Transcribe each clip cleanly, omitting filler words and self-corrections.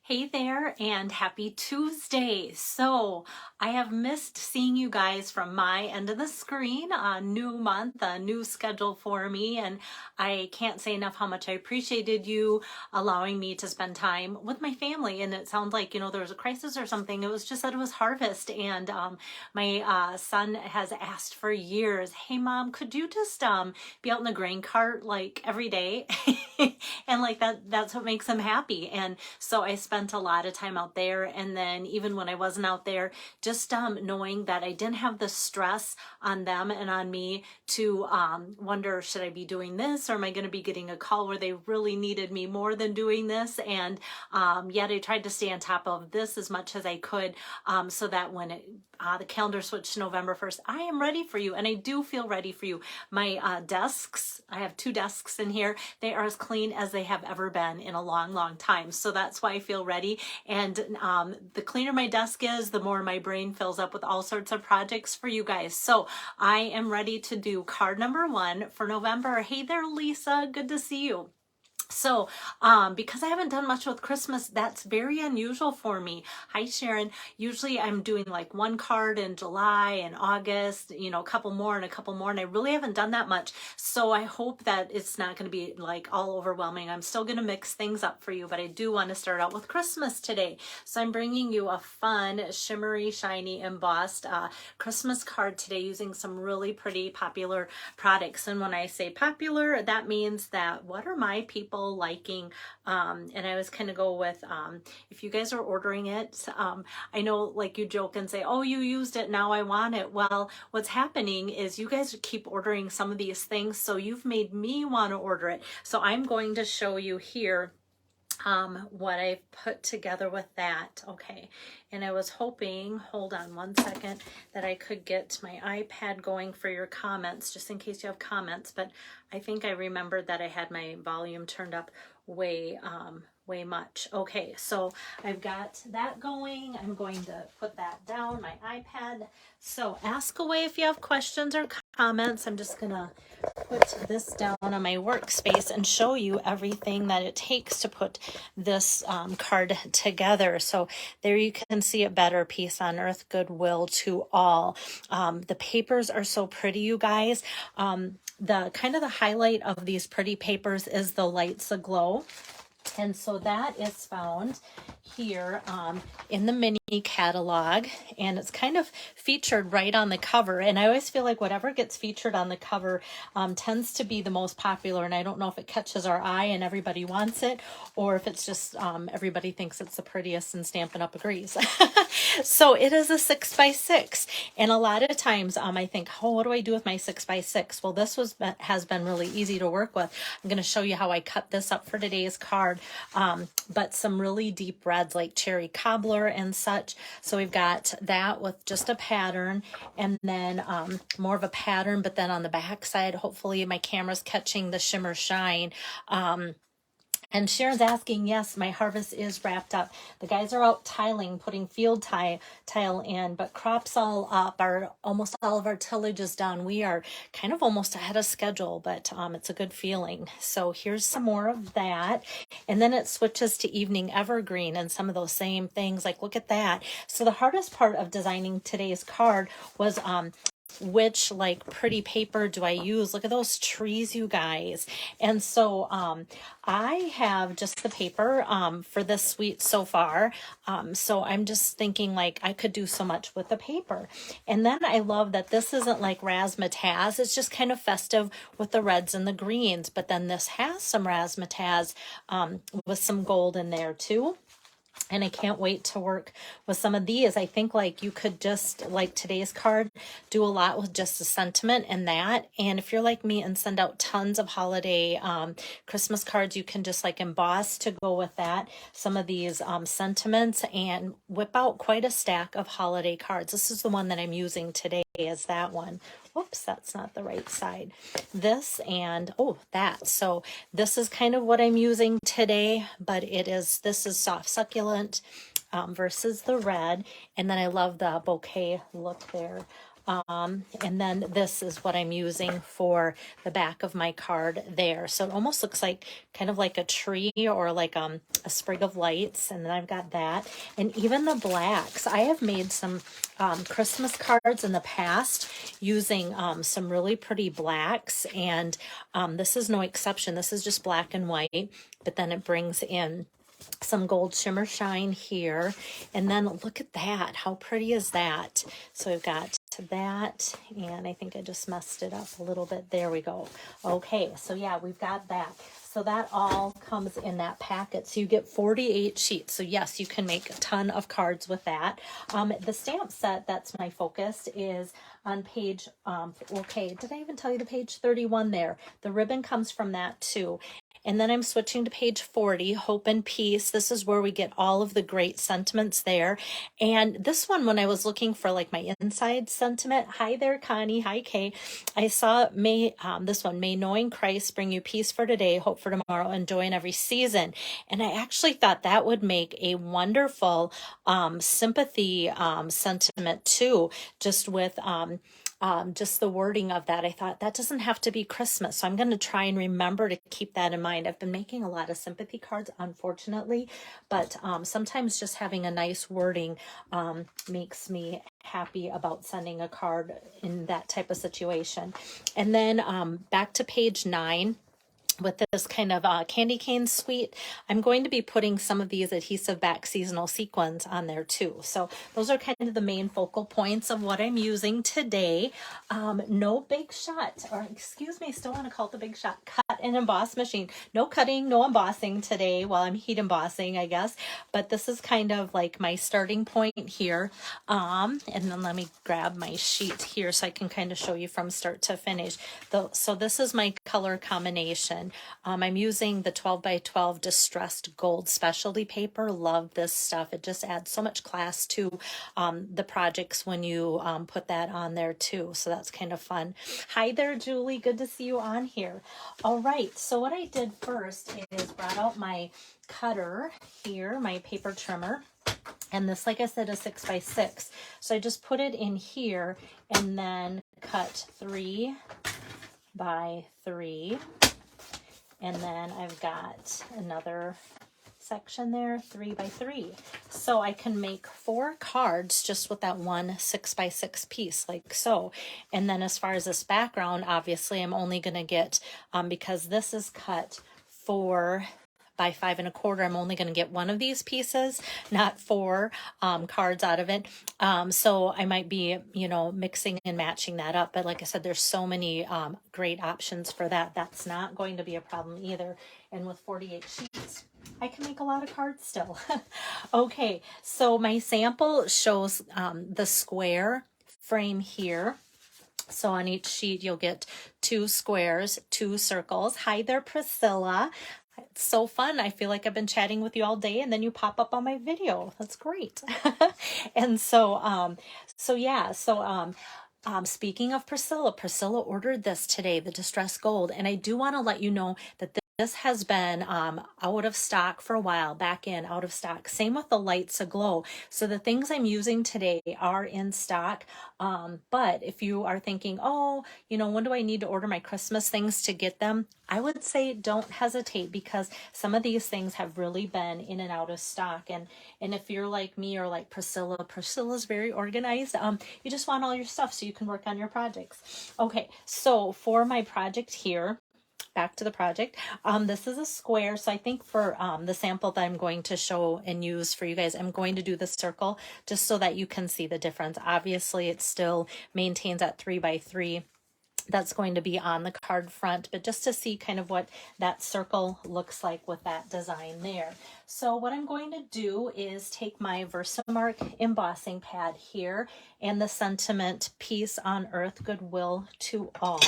Hey there and happy Tuesday. So I have missed seeing you guys from my end of the screen. A new month, a new schedule for me, and I can't say enough how much I appreciated you allowing me to spend time with my family. And it sounds like, there was a crisis or something. It was just that it was harvest, and my son has asked for years, "Hey mom, could you just be out in the grain cart like every day?" And like that's what makes him happy. And so I spent a lot of time out there, and then even when I wasn't out there, just knowing that I didn't have the stress on them and on me to wonder, should I be doing this, or am I going to be getting a call where they really needed me more than doing this? And yet I tried to stay on top of this as much as I could, so that when the calendar switched to November 1st, I am ready for you, and I do feel ready for you. My desks, I have 2 desks in here. They are as clean as they have ever been in a long, long time. So that's why I feel ready. And the cleaner my desk is, the more my brain fills up with all sorts of projects for you guys. So I am ready to do card number 1 for November. Hey there, Lisa. Good to see you. So, because I haven't done much with Christmas, that's very unusual for me. Hi, Sharon. Usually I'm doing like 1 card in July and August, a couple more and a couple more, and I really haven't done that much. So I hope that it's not going to be like all overwhelming. I'm still going to mix things up for you, but I do want to start out with Christmas today. So I'm bringing you a fun, shimmery, shiny, embossed Christmas card today using some really pretty popular products. And when I say popular, that means that what are my people liking, and I always kind of go with, if you guys are ordering it, I know like you joke and say, oh, you used it, now I want it. Well, what's happening is you guys keep ordering some of these things, so you've made me want to order it. So I'm going to show you here what I've put together with that. Okay, and I was hoping, hold on one second, that I could get my iPad going for your comments, just in case you have comments, but I think I remembered that I had my volume turned up way much. Okay, so I've got that going. I'm going to put that down, my iPad. So ask away if you have questions or comments. I'm just gonna put this down on my workspace and show you everything that it takes to put this card together. So there you can see it better. Peace on earth, goodwill to all. The papers are so pretty, you guys. The kind of the highlight of these pretty papers is the Lights Aglow. And so that is found here in the mini catalog, and it's kind of featured right on the cover. And I always feel like whatever gets featured on the cover tends to be the most popular. And I don't know if it catches our eye and everybody wants it, or if it's just everybody thinks it's the prettiest and Stampin' Up! Agrees. So it is a 6x6, and a lot of times I think, oh, what do I do with my 6x6? Well, this has been really easy to work with. I'm going to show you how I cut this up for today's card, but some really deep reds like cherry cobbler and such. So we've got that with just a pattern, and then more of a pattern, but then on the back side, hopefully my camera's catching the shimmer shine. And Sharon's asking, yes, my harvest is wrapped up. The guys are out tiling, putting field tile in, but crops all up. Almost all of our tillage is done. We are kind of almost ahead of schedule, but it's a good feeling. So here's some more of that. And then it switches to evening evergreen and some of those same things. Like, look at that. So the hardest part of designing today's card was which like pretty paper do I use? Look at those trees, you guys. And so I have just the paper for this suite so far. So I'm just thinking like I could do so much with the paper. And then I love that this isn't like razzmatazz. It's just kind of festive with the reds and the greens. But then this has some razzmatazz with some gold in there too. And I can't wait to work with some of these. I think like you could just, like today's card, do a lot with just the sentiment and that. And if you're like me and send out tons of holiday Christmas cards, you can just like emboss to go with that, some of these sentiments, and whip out quite a stack of holiday cards. This is the one that I'm using today, is that one. Whoops, that's not the right side. This and, oh, that. So this is kind of what I'm using today, but this is soft succulent versus the red. And then I love the bouquet look there. And then this is what I'm using for the back of my card there. So it almost looks like kind of like a tree or like a sprig of lights. And then I've got that. And even the blacks. I have made some Christmas cards in the past using some really pretty blacks. And this is no exception. This is just black and white, but then it brings in some gold shimmer shine here. And then look at that. How pretty is that? So we've got that, and I think I just messed it up a little bit. There we go. Okay, so yeah, we've got that. So that all comes in that packet. So you get 48 sheets. So yes, you can make a ton of cards with that. The stamp set, that's my focus, is on page, okay, did I even tell you the page 31 there? The ribbon comes from that too. And then I'm switching to page 40, Hope and Peace. This is where we get all of the great sentiments there. And this one, when I was looking for like my inside sentiment, hi there, Connie, hi, Kay. I saw this one, may knowing Christ bring you peace for today, hope for tomorrow, and joy in every season. And I actually thought that would make a wonderful sympathy sentiment too, just with just the wording of that. I thought that doesn't have to be Christmas. So I'm going to try and remember to keep that in mind. I've been making a lot of sympathy cards, unfortunately, but sometimes just having a nice wording makes me happy about sending a card in that type of situation. And then back to page 9. With this kind of candy cane suite, I'm going to be putting some of these adhesive back seasonal sequins on there too. So those are kind of the main focal points of what I'm using today. No big shot, or excuse me, still want to call it the big shot, cut and emboss machine. No cutting, no embossing today while I'm heat embossing, I guess. But this is kind of like my starting point here. And then let me grab my sheet here so I can kind of show you from start to finish. So this is my color combination. I'm using the 12 by 12 distressed gold specialty paper. Love this stuff. It just adds so much class to the projects when you put that on there too. So that's kind of fun. Hi there, Julie. Good to see you on here. All right. So what I did first is brought out my cutter here, my paper trimmer. And this, like I said, is 6 by 6. So I just put it in here and then cut 3 by 3. And then I've got another section there, 3 by 3. So I can make 4 cards just with that one 6 by 6 piece, like so. And then as far as this background, obviously I'm only going to get, because this is cut 4 by 5 1/4, I'm only going to get one of these pieces, not 4 cards out of it. So I might be, mixing and matching that up. But like I said, there's so many great options for that. That's not going to be a problem either. And with 48 sheets, I can make a lot of cards still. Okay, so my sample shows the square frame here. So on each sheet, you'll get 2 squares, 2 circles. Hi there, Priscilla. It's so fun. I feel like I've been chatting with you all day and then you pop up on my video. That's great. And so, speaking of Priscilla, Priscilla ordered this today, the Distressed Gold. And I do want to let you know that this has been out of stock for a while, out of stock. Same with the Lights Aglow. So the things I'm using today are in stock. But if you are thinking, oh, when do I need to order my Christmas things to get them? I would say don't hesitate, because some of these things have really been in and out of stock. And if you're like me or like Priscilla's very organized. You just want all your stuff so you can work on your projects. Okay, so for my project here, back to the project. This is a square. So I think for the sample that I'm going to show and use for you guys, I'm going to do the circle just so that you can see the difference. Obviously, it still maintains at 3 by 3. That's going to be on the card front, but just to see kind of what that circle looks like with that design there. So what I'm going to do is take my Versamark embossing pad here and the sentiment, peace on earth, goodwill to all.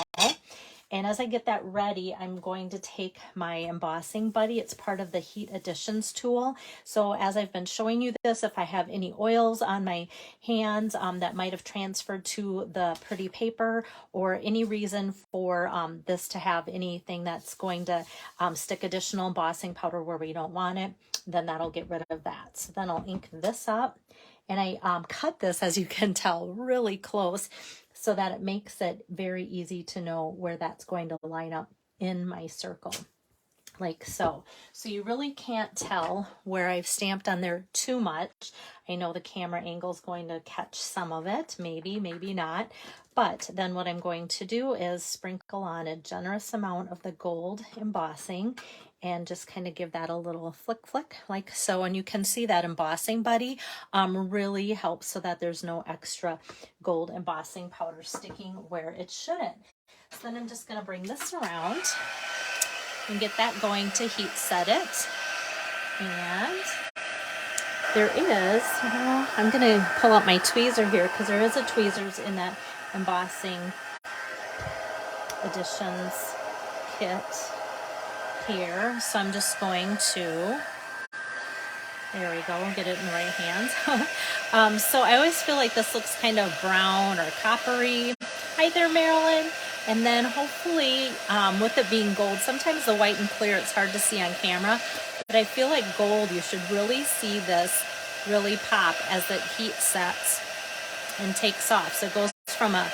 And as I get that ready, I'm going to take my embossing buddy. It's part of the Heat Additions tool. So as I've been showing you this, if I have any oils on my hands that might have transferred to the pretty paper, or any reason for this to have anything that's going to stick additional embossing powder where we don't want it, then that'll get rid of that. So then I'll ink this up. And I cut this, as you can tell, really close. so that it makes it very easy to know where that's going to line up in my circle, like so. So you really can't tell where I've stamped on there too much. I know the camera angle is going to catch some of it, maybe, maybe not. But then what I'm going to do is sprinkle on a generous amount of the gold embossing and just kind of give that a little flick like so. And you can see that embossing buddy really helps so that there's no extra gold embossing powder sticking where it shouldn't. So then I'm just going to bring this around and get that going to heat set it. And there is, I'm going to pull out my tweezer here because there is a tweezers in that embossing additions kit here. So I'm just going to, there we go, get it in the right hands. So I always feel like this looks kind of brown or coppery. Hi there, Marilyn. And then hopefully with it being gold, sometimes the white and clear, it's hard to see on camera, but I feel like gold, you should really see this really pop as the heat sets and takes off. So it goes from a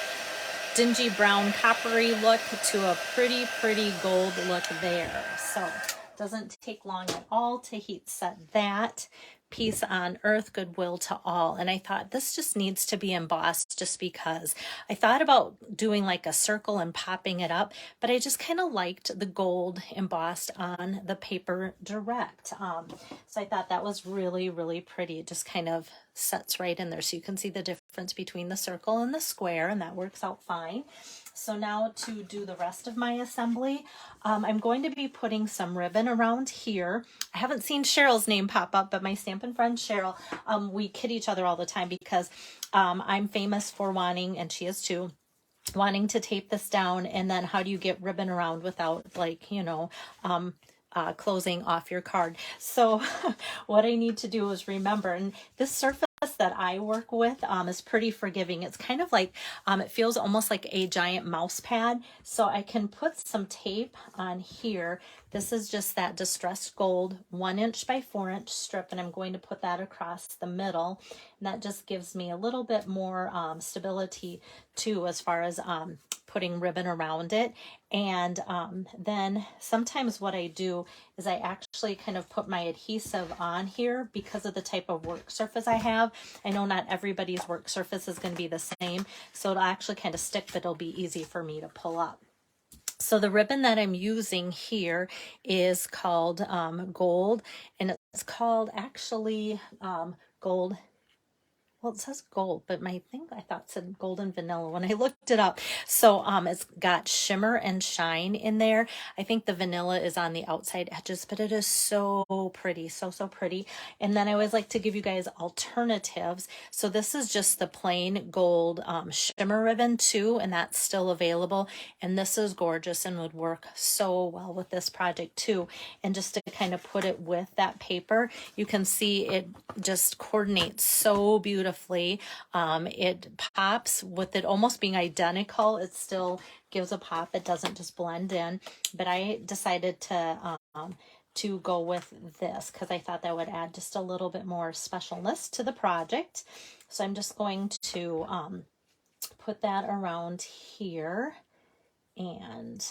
dingy brown coppery look to a pretty gold look there. So it doesn't take long at all to heat set that. Peace on earth, goodwill to all. And I thought this just needs to be embossed just because I thought about doing like a circle and popping it up, but I just kind of liked the gold embossed on the paper direct. So I thought that was really pretty. It just kind of sets right in there. So you can see the difference between the circle and the square, and that works out fine. So now to do the rest of my assembly, I'm going to be putting some ribbon around here. I haven't seen Cheryl's name pop up, but my Stampin' friend Cheryl, we kid each other all the time because I'm famous for wanting, and she is too, wanting to tape this down, and then how do you get ribbon around without, like, you know, closing off your card. So what I need to do is remember, and this surface that I work with is pretty forgiving. It's kind of like, it feels almost like a giant mouse pad. So I can put some tape on here. This is just that distressed gold 1 inch by 4 inch strip, and I'm going to put that across the middle. And that just gives me a little bit more stability too, as far as putting ribbon around it. And then sometimes what I do is I actually kind of put my adhesive on here because of the type of work surface I have. I know not everybody's work surface is going to be the same, so it'll actually kind of stick, but it'll be easy for me to pull up. So the ribbon that I'm using here is called gold, and it's called actually gold. Well, it says gold, but my thing I thought said golden vanilla when I looked it up. So it's got shimmer and shine in there. I think the vanilla is on the outside edges, but it is so pretty, so pretty. And then I always like to give you guys alternatives. So this is just the plain gold shimmer ribbon too, and that's still available. And this is gorgeous and would work so well with this project too. And just to kind of put it with that paper, you can see it just coordinates so beautifully. It pops with it almost being identical. It still gives a pop. It doesn't just blend in. But I decided to go with this because I thought that would add just a little bit more specialness to the project. So I'm just going to put that around here and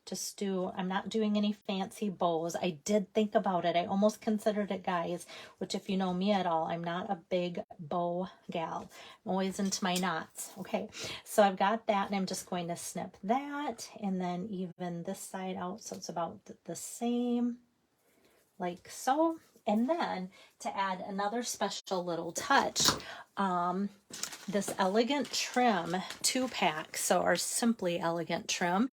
just do, I'm not doing any fancy bows. I did think about it. I almost considered it, guys, which if you know me at all, I'm not a big bow gal. I'm always into my knots. Okay, so I've got that, and I'm just going to snip that and then even this side out so it's about the same, like so. And then to add another special little touch, this elegant trim 2-pack, so our Simply Elegant trim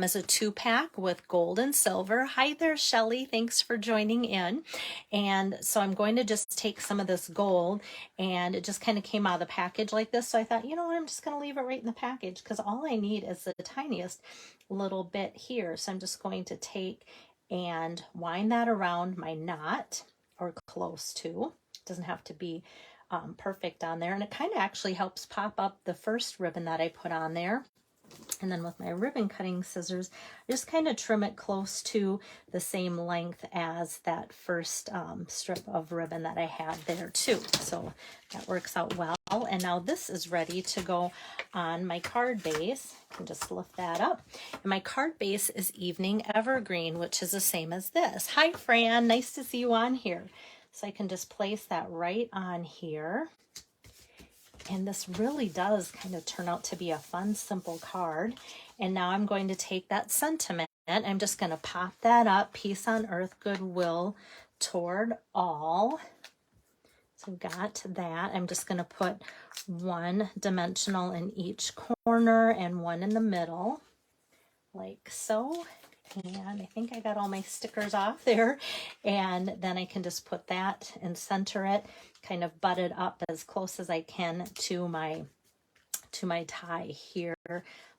is a 2-pack with gold and silver. Hi there, Shelly. Thanks for joining in. And so I'm going to just take some of this gold, and it just kind of came out of the package like this. So I thought, you know what, I'm just going to leave it right in the package because all I need is the tiniest little bit here. So I'm just going to take and wind that around my knot, or close to. It doesn't have to be perfect on there, and it kind of actually helps pop up the first ribbon that I put on there. And then with my ribbon cutting scissors, just kind of trim it close to the same length as that first strip of ribbon that I had there too. So that works out well. And now this is ready to go on my card base. I can just lift that up. And my card base is Evening Evergreen, which is the same as this. Hi, Fran. Nice to see you on here. So I can just place that right on here. And this really does kind of turn out to be a fun, simple card. And now I'm going to take that sentiment. I'm just going to pop that up. Peace on earth, goodwill toward all. So got that. I'm just going to put one dimensional in each corner and one in the middle, like so. And I think I got all my stickers off there. And then I can just put that and center it, kind of butt it up as close as I can to my tie here,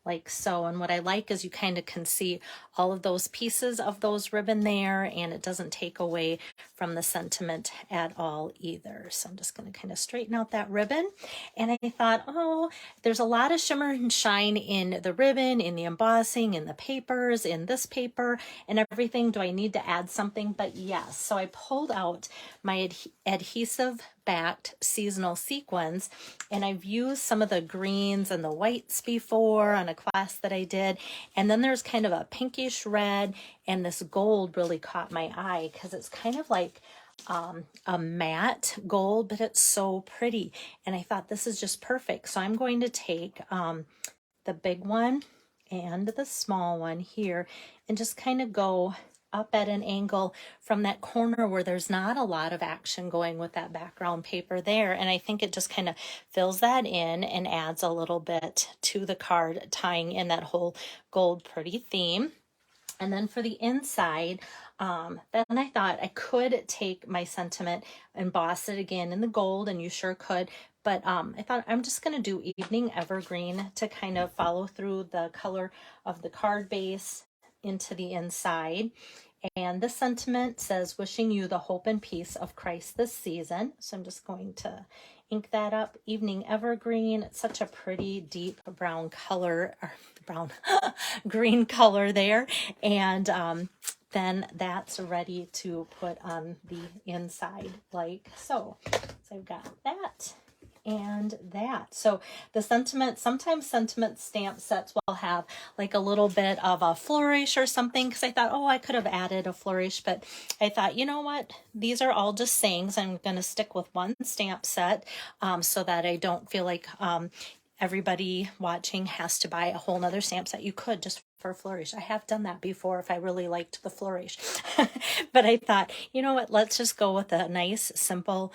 like so. And what I like is you kind of can see all of those pieces of those ribbon there, and it doesn't take away from the sentiment at all either. So I'm just going to kind of straighten out that ribbon. And I thought, oh, there's a lot of shimmer and shine in the ribbon, in the embossing, in the papers, in this paper and everything. Do I need to add something? But yes. So I pulled out my adhesive backed seasonal sequins, and I've used some of the greens and the whites before on a class that I did, and then there's kind of a pinkish red, and this gold really caught my eye because it's kind of like a matte gold, but it's so pretty, and I thought this is just perfect. So I'm going to take the big one and the small one here and just kind of go up at an angle from that corner where there's not a lot of action going with that background paper there. And I think it just kind of fills that in and adds a little bit to the card, tying in that whole gold pretty theme. And then for the inside, then I thought I could take my sentiment, emboss it again in the gold, and you sure could. But I thought I'm just going to do Evening Evergreen to kind of follow through the color of the card base into the inside. And the sentiment says, wishing you the hope and peace of Christ this season. So I'm just going to ink that up. Evening Evergreen. It's such a pretty deep brown color, or brown green color there. And then that's ready to put on the inside like so. So I've got that and that. So the sentiment, sometimes sentiment stamp sets will have like a little bit of a flourish or something, because I thought, oh, I could have added a flourish, but I thought, you know what, these are all just sayings. I'm going to stick with one stamp set so that I don't feel like everybody watching has to buy a whole nother stamp set. You could just for a flourish. I have done that before if I really liked the flourish. But I thought, you know what, let's just go with a nice, simple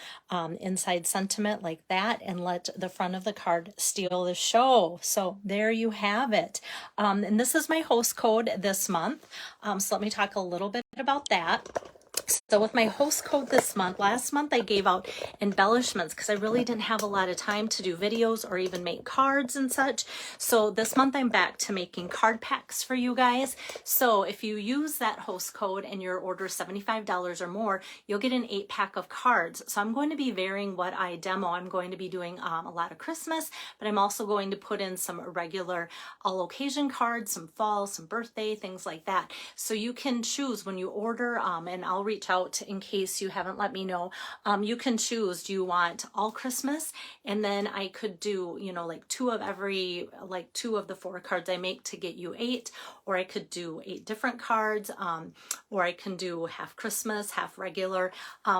inside sentiment like that and let the front of the card steal the show. So there you have it. And this is my host code this month. So let me talk a little bit about that. So with my host code this month, last month I gave out embellishments because I really didn't have a lot of time to do videos or even make cards and such. So this month I'm back to making card packs for you guys. So if you use that host code and your order is $75 or more, you'll get an 8-pack of cards. So I'm going to be varying what I demo. I'm going to be doing a lot of Christmas, but I'm also going to put in some regular all occasion cards, some fall, some birthday, things like that. So you can choose when you order, and I'll reach out in case you haven't let me know. You can choose, do you want all Christmas? And then I could do, you know, like 2 of every, like 2 of the 4 cards I make to get you 8, or I could do 8 different cards, or I can do half Christmas, half regular,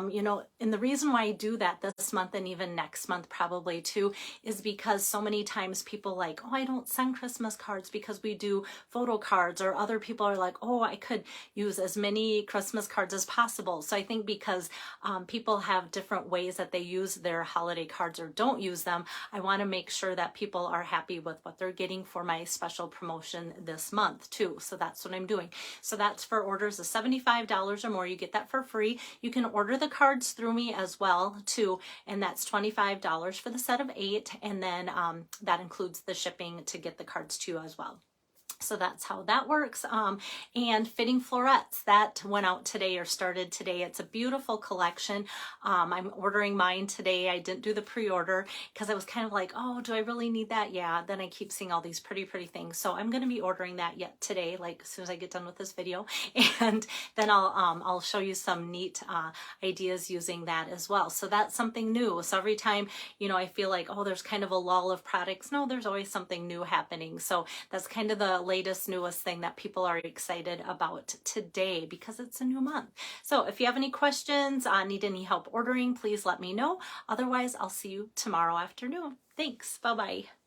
you know. And the reason why I do that this month and even next month probably too is because so many times people like, oh, I don't send Christmas cards because we do photo cards, or other people are like, oh, I could use as many Christmas cards as possible. So I think because people have different ways that they use their holiday cards or don't use them, I want to make sure that people are happy with what they're getting for my special promotion this month too. So that's what I'm doing. So that's for orders of $75 or more. You get that for free. You can order the cards through me as well too, and that's $25 for the set of 8, and then that includes the shipping to get the cards to you as well. So that's how that works. And fitting florets, that went out today or started today. It's a beautiful collection. I'm ordering mine today. I didn't do the pre-order because I was kind of like, oh, do I really need that? Yeah. Then I keep seeing all these pretty things. So I'm going to be ordering that yet today, like as soon as I get done with this video. And then I'll show you some neat ideas using that as well. So that's something new. So every time, you know, I feel like, oh, there's kind of a lull of products. No, there's always something new happening. So that's kind of the latest, newest thing that people are excited about today because it's a new month. So if you have any questions, need any help ordering, please let me know. Otherwise, I'll see you tomorrow afternoon. Thanks. Bye-bye.